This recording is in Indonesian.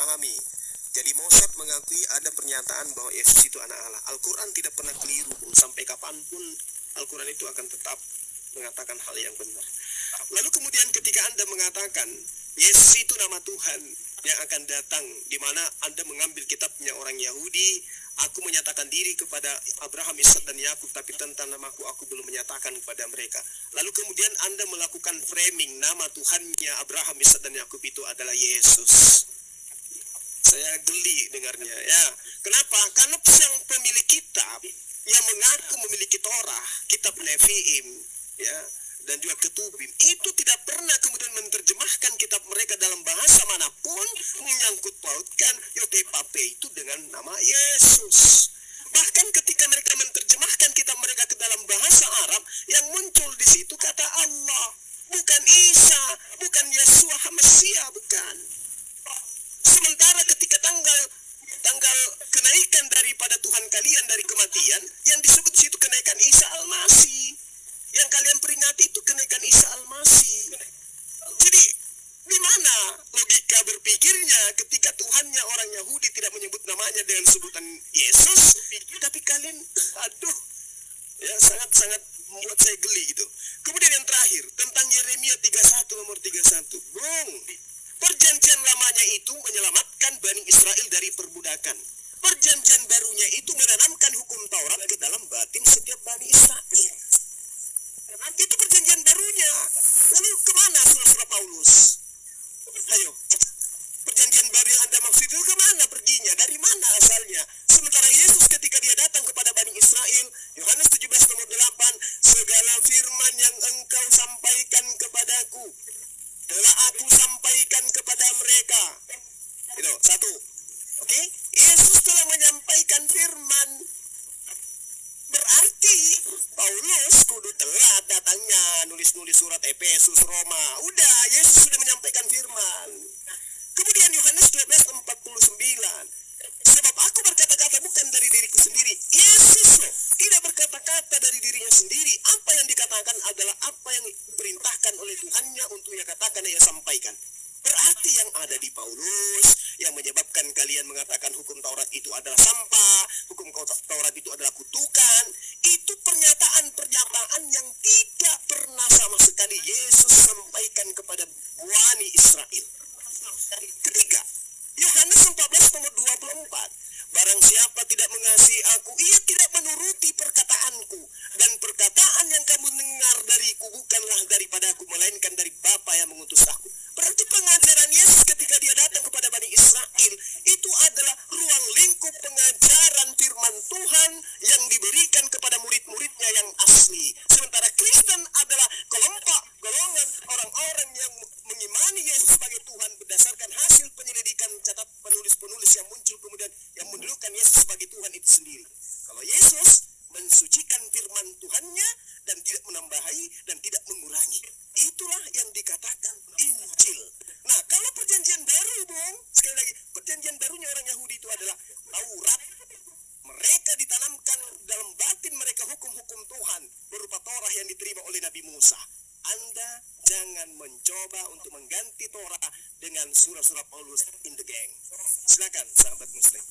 pahami. Jadi Mossad mengakui ada pernyataan bahwa Yesus itu anak Allah. Al-Quran tidak pernah keliru, sampai kapanpun Al-Quran itu akan tetap mengatakan hal yang benar. Lalu kemudian ketika Anda mengatakan Yesus itu nama Tuhan yang akan datang, di mana Anda mengambil kitabnya orang Yahudi, aku menyatakan diri kepada Abraham, Ishak dan Yakub, tapi tentang namaku aku belum menyatakan kepada mereka. Lalu kemudian Anda melakukan framing nama Tuhannya Abraham, Ishak dan Yakub itu adalah Yesus. Saya geli dengarnya, ya. Kenapa? Karena sang pemilik kitab yang mengaku memiliki Torah, kitab Nevi'im, ya, dan juga Ketubim, itu tidak pernah kemudian menerjemahkan kitab mereka dalam bahasa manapun, menyangkut pautkan Yotepape itu dengan nama Yesus. Bahkan ketika mereka menerjemahkan kitab mereka ke dalam bahasa Arab, yang muncul di situ kata Allah, bukan Isa, bukan Yeshua HaMasiah, bukan. Sementara ketika tanggal kenaikan daripada Tuhan kalian dari kematian, yang disebut di situ kenaikan Isa Al-Masih. Yang kalian peringati itu kenaikan Isa Al-Masih. Jadi di mana logika berpikirnya ketika Tuhannya orang Yahudi tidak menyebut namanya dengan sebutan Yesus, tapi kalian, aduh, ya sangat-sangat membuat saya geli gitu. Kemudian yang terakhir tentang Yeremia 31 nomor 31. Bung, perjanjian lamanya itu menyelamatkan Bani Israel dari perbudakan. Perjanjian barunya itu menanamkan hukum Taurat ke dalam batin setiap Bani Israel. Itu perjanjian barunya. Lalu kemana surah-surah Paulus? Ayo, perjanjian baru yang Anda maksud itu kemana perginya? Dari mana asalnya? Sementara Yesus ketika dia datang kepada Bani Israel, Yohanes 17 nomor 8, segala firman yang engkau sampaikan kepadaku telah aku sampaikan kepada mereka. Itu, satu. Oke? Yesus telah menyampaikan firman. Berarti Paulus kudu telat datangnya nulis-nulis surat Efesus, Roma. Udah, Yesus sudah menyampaikan firman. Kemudian Yohanes 12:49. Sebab aku berkata-kata bukan dari diriku sendiri. Yesus loh, tidak berkata-kata dari dirinya sendiri. Apa yang dikatakan adalah apa yang diperintahkan oleh Tuhannya untuk ia katakan dan ia sampaikan. Berarti yang ada di Paulus yang menyebabkan kalian mengatakan hukum Taurat itu adalah sampah, hukum Taurat itu adalah kutukan, itu pernyataan-pernyataan yang tidak pernah sama sekali Yesus sampaikan kepada Bani Israel. Ketiga, Yohanes 14 nomor 24. Barang siapa tidak mengasihi aku, ia tidak menuruti perkataanku. Dan perkataan yang kamu dengar dariku bukanlah daripadaku, melainkan dari Bapa yang mengutus aku. Berarti pengajaran Yesus ketika dia datang kepada Bani Israel, itu adalah ruang lingkup pengajaran firman Tuhan yang diberikan kepada murid-muridnya yang asli. Sementara Kristen adalah kelompok, golongan, orang-orang yang mengimani Yesus sebagai Tuhan berdasarkan hasil penyelidikan catat penulis-penulis yang muncul kemudian yang mendudukan Yesus sebagai Tuhan itu sendiri. Kalau Yesus mensucikan firman Tuhannya dan tidak menambahi dan tidak mengurangi. Itulah yang dikatakan Injil. Nah, kalau perjanjian baru, Bung, sekali lagi, perjanjian barunya orang Yahudi itu adalah Taurat. Mereka ditanamkan dalam batin mereka hukum-hukum Tuhan berupa Torah yang diterima oleh Nabi Musa. Anda jangan mencoba untuk mengganti Torah dengan surah-surah Paulus in the gang. Silakan, sahabat Muslim.